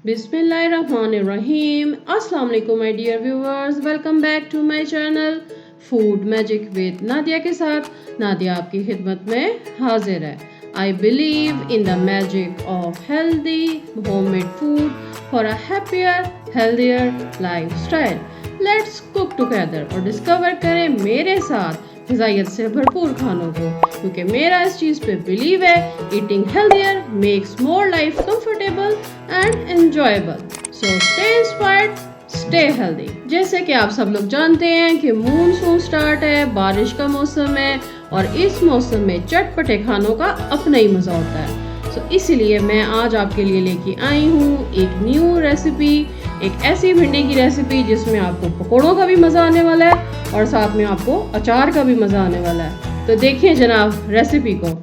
बिस्मिल्लाहिर्रहमानिर्रहीम। अस्सलाम वालेकुम my dear viewers, welcome back to my channel food magic with Nadia के साथ। नादिया आपकी खिदमत में हाजिर है। I believe in the magic of healthy homemade food for a happier healthier lifestyle. Let's cook together और डिस्कवर करें मेरे साथ ग़िज़ाइयत से भरपूर खानों को, क्योंकि मेरा इस चीज़ पे बिलीव है, eating healthier makes more life comfortable and enjoyable. So stay inspired, stay healthy. जैसे कि आप सब लोग जानते हैं कि मानसून स्टार्ट है, बारिश का मौसम है और इस मौसम में चटपटे खानों का अपना ही मज़ा होता है। सो इसीलिए मैं आज आपके लिए लेके आई हूँ एक न्यू रेसिपी, एक ऐसी भिंडी की रेसिपी जिसमें आपको पकौड़ों का भी मज़ा आने वाला है और साथ में आपको अचार का भी मज़ा आने वाला है। तो देखिए जनाब रेसिपी को।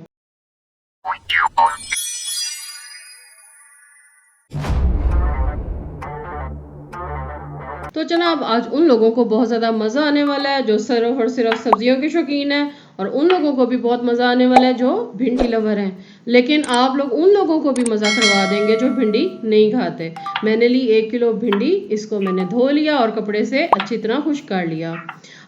तो जनाब आज उन लोगों को बहुत ज़्यादा मज़ा आने वाला है जो सिर्फ और सिर्फ सब्जियों के शौकीन हैं, और उन लोगों को भी बहुत मज़ा आने वाला है जो भिंडी लवर हैं। लेकिन आप लोग उन लोगों को भी मज़ा करवा देंगे जो भिंडी नहीं खाते। मैंने ली 1 किलो भिंडी, इसको मैंने धो लिया और कपड़े से अच्छी तरह खुश्क कर लिया।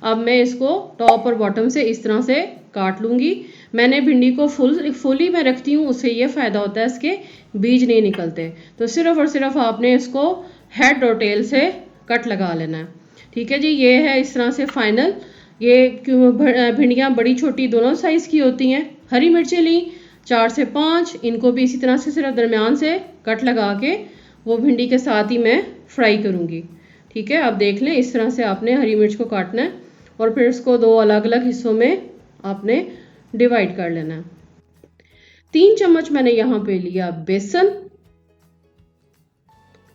अब मैं इसको टॉप और बॉटम से इस तरह से काट लूँगी। मैंने भिंडी को फुली में रखती हूँ, उससे ये फ़ायदा होता है इसके बीज नहीं निकलते। तो सिर्फ और सिर्फ आपने इसको हेड और टेल से कट लगा लेना है। ठीक है जी, ये है इस तरह से फाइनल। ये भिंडियाँ बड़ी छोटी दोनों साइज़ की होती हैं। हरी मिर्चें ली 4 से 5, इनको भी इसी तरह से सिर्फ दरमियान से कट लगा के वो भिंडी के साथ ही मैं फ्राई करूँगी। ठीक है, आप देख लें इस तरह से आपने हरी मिर्च को काटना है और फिर इसको 2 अलग अलग हिस्सों में आपने डिवाइड कर लेना है। 3 चम्मच मैंने यहाँ पे लिया बेसन।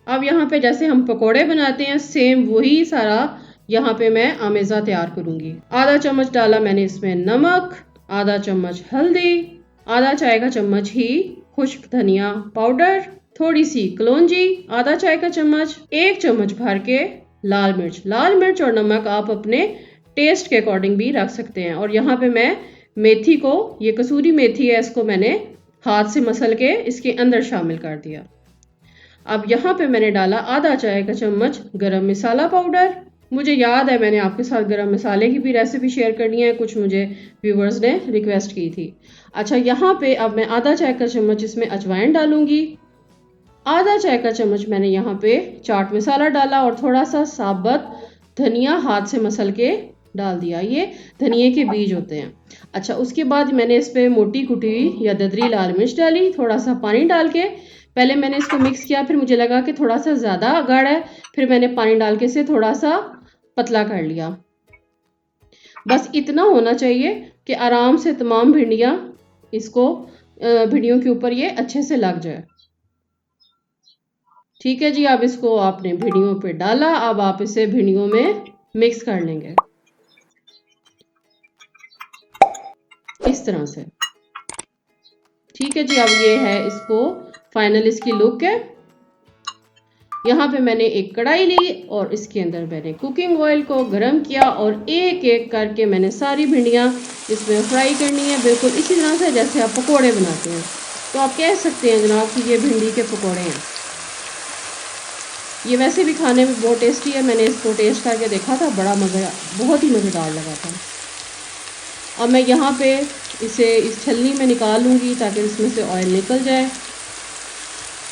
अब यहाँ पे जैसे हम पकोड़े बनाते हैं सेम वही सारा यहाँ पे मैं आमेज़ा तैयार करूँगी। आधा चम्मच डाला मैंने इसमें नमक, आधा चम्मच हल्दी, आधा चाय का चम्मच ही खुश्क धनिया पाउडर, थोड़ी सी कलौंजी आधा चाय का चम्मच, 1 चम्मच भर के लाल मिर्च। लाल मिर्च और नमक आप अपने टेस्ट के अकॉर्डिंग भी रख सकते हैं। और यहाँ पे मैं मेथी को, ये कसूरी मेथी है, इसको मैंने हाथ से मसल के इसके अंदर शामिल कर दिया। अब यहाँ पे मैंने डाला आधा चाय का चम्मच गरम मसाला पाउडर। मुझे याद है मैंने आपके साथ गरम मसाले की भी रेसिपी शेयर करनी है, कुछ मुझे व्यूवर्स ने रिक्वेस्ट की थी। अच्छा, यहाँ पे अब मैं आधा चाय का चम्मच इसमें अजवाइन डालूंगी। आधा चाय का चम्मच मैंने यहाँ पे चाट मसाला डाला और थोड़ा सा साबुत धनिया हाथ से मसल के डाल दिया। ये धनिए के बीज होते हैं। अच्छा, उसके बाद मैंने इस पे मोटी कुटी हुई या ददरी लाल मिर्च डाली, थोड़ा सा पानी डाल के पहले मैंने इसको मिक्स किया, फिर मुझे लगा कि थोड़ा सा ज़्यादा गाढ़ा है, फिर मैंने पानी डाल के इसे थोड़ा सा पतला कर लिया। बस इतना होना चाहिए कि आराम से तमाम भिंडियाँ इसको भिंडियों के ऊपर ये अच्छे से लग जाए। ठीक है जी, अब इसको आपने भिंडियों पे डाला। अब आप इसे भिंडियों में मिक्स कर लेंगे इस तरह से। ठीक है जी, अब ये है इसको फाइनल इसकी लुक है। यहाँ पे मैंने एक कढ़ाई ली और इसके अंदर मैंने कुकिंग ऑयल को गरम किया और एक एक करके मैंने सारी भिंडियाँ इसमें फ्राई करनी है, बिल्कुल इसी तरह से जैसे आप पकोड़े बनाते हैं। तो आप कह सकते हैं जनाब कि ये भिंडी के पकोड़े हैं। ये वैसे भी खाने में बहुत टेस्टी है, मैंने इसको टेस्ट करके देखा था, बड़ा मज़ा, बहुत ही मज़ेदार लगा था। अब मैं यहाँ पे इसे इस छलनी में निकाल लूँगी ताकि इसमें से ऑयल निकल जाए।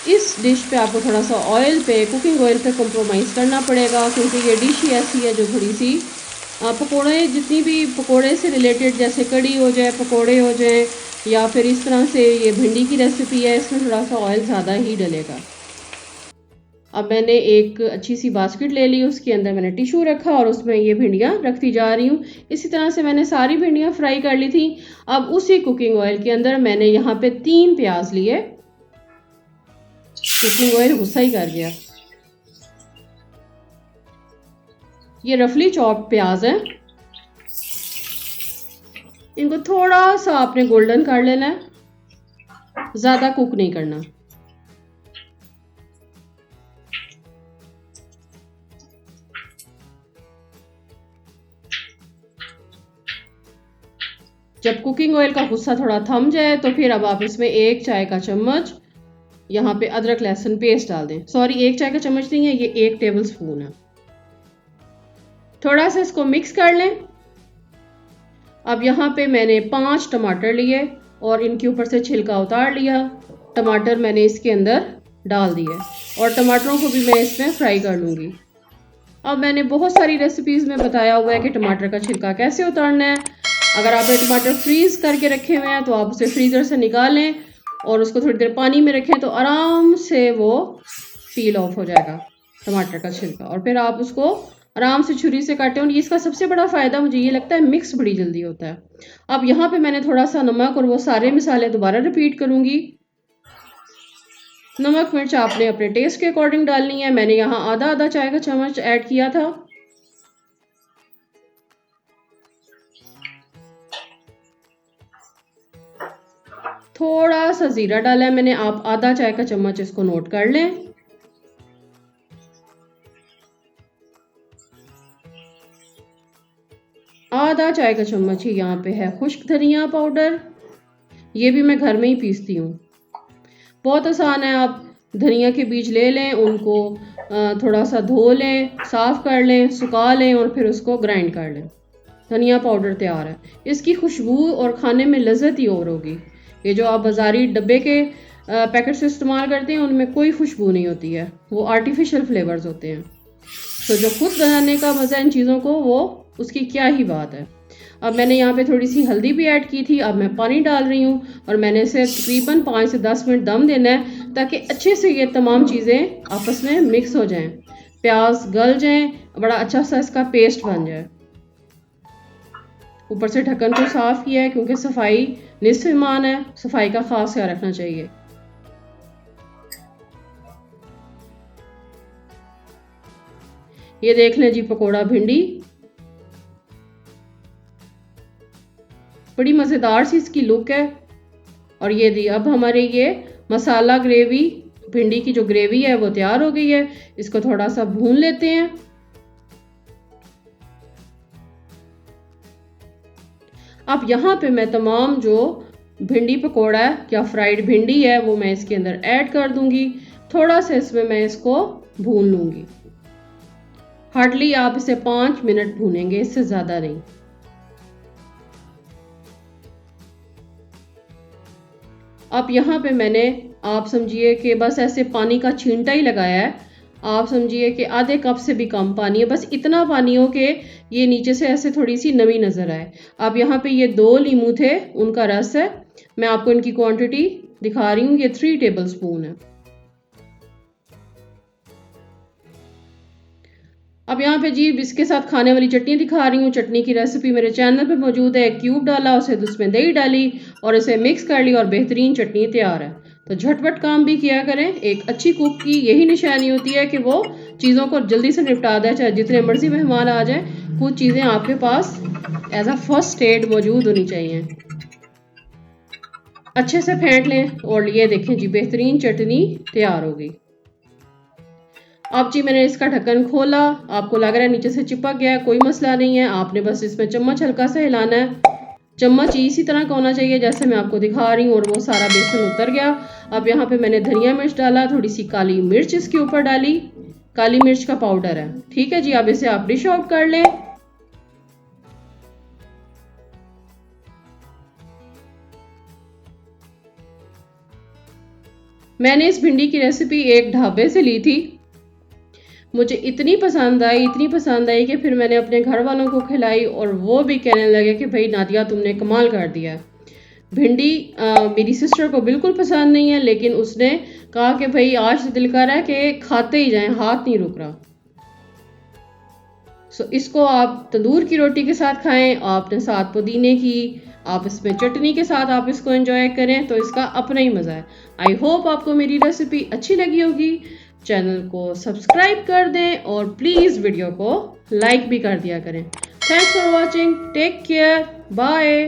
इस डिश पे आपको थोड़ा सा ऑयल पे, कुकिंग ऑयल पे कॉम्प्रोमाइज़ करना पड़ेगा, क्योंकि ये डिश ही ऐसी है जो थोड़ी सी पकोड़े, जितनी भी पकोड़े से रिलेटेड जैसे कड़ी हो जाए, पकोड़े हो जाए, या फिर इस तरह से ये भिंडी की रेसिपी है, इसमें थोड़ा सा ऑयल ज़्यादा ही डलेगा। अब मैंने एक अच्छी सी बास्केट ले ली, उसके अंदर मैंने टिश्यू रखा और उसमें ये भिंडियाँ रखती जा रही हूँ। इसी तरह से मैंने सारी भिंडियाँ फ्राई कर ली थी। अब उसी कुकिंग ऑयल के अंदर मैंने यहाँ पे 3 प्याज लिए। कुकिंग ऑयल गुस्सा ही कर गया। ये रफली चॉप प्याज है, इनको थोड़ा सा आपने गोल्डन कर लेना है, ज़्यादा कुक नहीं करना। जब कुकिंग ऑयल का गुस्सा थोड़ा थम जाए तो फिर अब आप इसमें 1 चाय का चम्मच यहाँ पे अदरक लहसुन पेस्ट डाल दें। सॉरी, 1 चाय का चम्मच नहीं है, ये 1 टेबल स्पून है। थोड़ा सा इसको मिक्स कर लें। अब यहाँ पे मैंने 5 टमाटर लिए और इनके ऊपर से छिलका उतार लिया। टमाटर मैंने इसके अंदर डाल दिए और टमाटरों को भी मैं इसमें फ्राई कर लूँगी। अब मैंने बहुत सारी रेसिपीज़ में बताया हुआ है कि टमाटर का छिलका कैसे उतारना है। अगर आपने टमाटर फ्रीज करके रखे हुए हैं तो आप उसे फ्रीज़र से निकालें और उसको थोड़ी देर पानी में रखें तो आराम से वो पील ऑफ हो जाएगा टमाटर का छिलका, और फिर आप उसको आराम से छुरी से काटें। और इसका सबसे बड़ा फ़ायदा मुझे ये लगता है, मिक्स बड़ी जल्दी होता है। अब यहाँ पे मैंने थोड़ा सा नमक और वो सारे मसाले दोबारा रिपीट करूँगी। नमक मिर्च आपने अपने टेस्ट के अकॉर्डिंग डालनी है। मैंने यहाँ आधा आधा चाय का चम्मच ऐड किया था। थोड़ा सा ज़ीरा डाला है मैंने, आप आधा चाय का चम्मच इसको नोट कर लें। आधा चाय का चम्मच ही यहाँ पे है खुश्क धनिया पाउडर, ये भी मैं घर में ही पीसती हूँ। बहुत आसान है, आप धनिया के बीज ले लें, उनको थोड़ा सा धो लें, साफ़ कर लें, सुखा लें और फिर उसको ग्राइंड कर लें। धनिया पाउडर तैयार है। इसकी खुशबू और खाने में लज्जत ही और होगी। ये जो आप बाज़ारी डब्बे के पैकेट से इस्तेमाल करते हैं उनमें कोई खुशबू नहीं होती है, वो आर्टिफिशियल फ्लेवर्स होते हैं। तो जो खुद बनाने का मज़ा इन चीज़ों को, वो उसकी क्या ही बात है। अब मैंने यहाँ पे थोड़ी सी हल्दी भी ऐड की थी। अब मैं पानी डाल रही हूँ और मैंने इसे तकरीबन 5 से 10 मिनट दम देना है ताकि अच्छे से ये तमाम चीज़ें आपस में मिक्स हो जाएं, प्याज गल जाएं, बड़ा अच्छा सा इसका पेस्ट बन जाए। ऊपर से ढक्कन को साफ़ किया है क्योंकि सफाई निस्फ़ ईमान है, सफाई का ख़ास ख्याल रखना चाहिए। ये देख लें जी पकोड़ा भिंडी, बड़ी मज़ेदार सी इसकी लुक है। और ये दी, अब हमारे ये मसाला ग्रेवी, भिंडी की जो ग्रेवी है वो तैयार हो गई है। इसको थोड़ा सा भून लेते हैं। अब यहाँ पे मैं तमाम जो भिंडी पकोड़ा है या फ्राइड भिंडी है वो मैं इसके अंदर ऐड कर दूंगी। थोड़ा सा इसमें मैं इसको भून लूंगी। हार्डली आप इसे 5 मिनट भूनेंगे, इससे ज़्यादा नहीं। अब यहाँ पे मैंने, आप समझिए कि बस ऐसे पानी का छींटा ही लगाया है। आप समझिए कि आधे कप से भी कम पानी है, बस इतना पानी हो कि ये नीचे से ऐसे थोड़ी सी नमी नज़र आए। अब यहाँ पे ये 2 लीमू थे, उनका रस है। मैं आपको इनकी क्वांटिटी दिखा रही हूँ, ये 3 टेबल स्पून है। अब यहाँ पे जी इसके साथ खाने वाली चटनी दिखा रही हूँ। चटनी की रेसिपी मेरे चैनल पे मौजूद है। एक क्यूब डाला, उसे उसमें दही डाली और इसे मिक्स कर ली और बेहतरीन चटनी तैयार है। तो झटपट काम भी किया करें। एक अच्छी कुक की यही निशानी होती है कि वो चीज़ों को जल्दी से निपटा दे, चाहे जितने मर्जी मेहमान आ जाएं, कुछ चीज़ें आपके पास एज अ फर्स्ट एड मौजूद होनी चाहिए। अच्छे से फेंट लें और ये देखें जी बेहतरीन चटनी तैयार हो गई। अब जी मैंने इसका ढक्कन खोला, आपको लग रहा है नीचे से चिपक गया है, कोई मसला नहीं है। आपने बस इसमें चम्मच हल्का सा हिलाना है। चम्मच इसी तरह का होना चाहिए जैसे मैं आपको दिखा रही हूँ, और वो सारा बेसन उतर गया। अब यहाँ पे मैंने धनिया मिर्च डाला, थोड़ी सी काली मिर्च इसके ऊपर डाली, काली मिर्च का पाउडर है। ठीक है जी, अब इसे आप डिश आउट कर लें। मैंने इस भिंडी की रेसिपी एक ढाबे से ली थी। मुझे इतनी पसंद आई कि फिर मैंने अपने घर वालों को खिलाई और वो भी कहने लगे कि भाई नादिया तुमने कमाल कर दिया है। भिंडी मेरी सिस्टर को बिल्कुल पसंद नहीं है, लेकिन उसने कहा कि भाई आज तो दिल कर रहा है कि खाते ही जाएं, हाथ नहीं रुक रहा। सो इसको आप तंदूर की रोटी के साथ खाएं, आपने साथ पुदीने की, आप इसमें चटनी के साथ आप इसको एंजॉय करें, तो इसका अपना ही मज़ा है। आई होप आपको मेरी रेसिपी अच्छी लगी होगी। चैनल को सब्सक्राइब कर दें और प्लीज़ वीडियो को लाइक भी कर दिया करें। Thanks for watching, take care, bye.